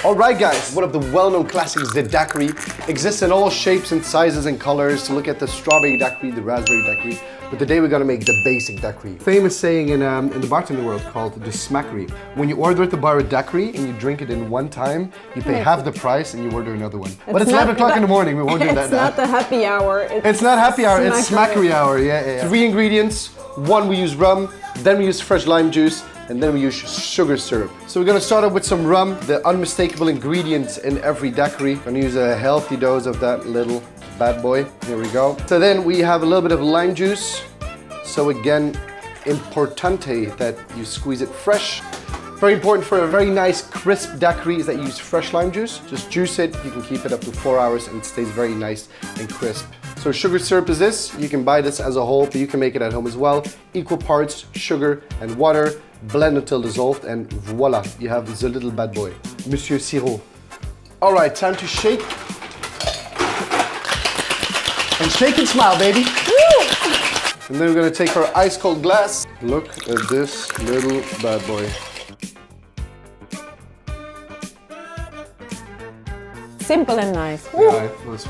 Alright guys, one of the well-known classics, the daiquiri, exists in all shapes and sizes and colors. To look at the strawberry daiquiri, the raspberry daiquiri, but today we're gonna make the basic daiquiri. Famous saying in the bartender world called the smackery. When you order at the bar a daiquiri and you drink it in one time, you pay half the price and you order another one. But it's 11 o'clock in the morning, we won't do that now. It's not the happy hour. It's not happy hour, it's smackery hour, yeah. 3 ingredients, 1 we use rum, then we use fresh lime juice, and then we use sugar syrup. So we're gonna start off with some rum, the unmistakable ingredient in every daiquiri. I'm gonna use a healthy dose of that little bad boy. Here we go. So then we have a little bit of lime juice. So again, importante that you squeeze it fresh. Very important for a very nice crisp daiquiri is that you use fresh lime juice. Just juice it, you can keep it up to 4 hours and it stays very nice and crisp. So sugar syrup is this. You can buy this as a whole, but you can make it at home as well. Equal parts sugar and water. Blend until dissolved, and voila, you have the little bad boy, Monsieur Sirop. All right, time to shake. And shake and smile, baby. Woo! And then we're gonna take our ice cold glass. Look at this little bad boy. Simple and nice. Yeah, that's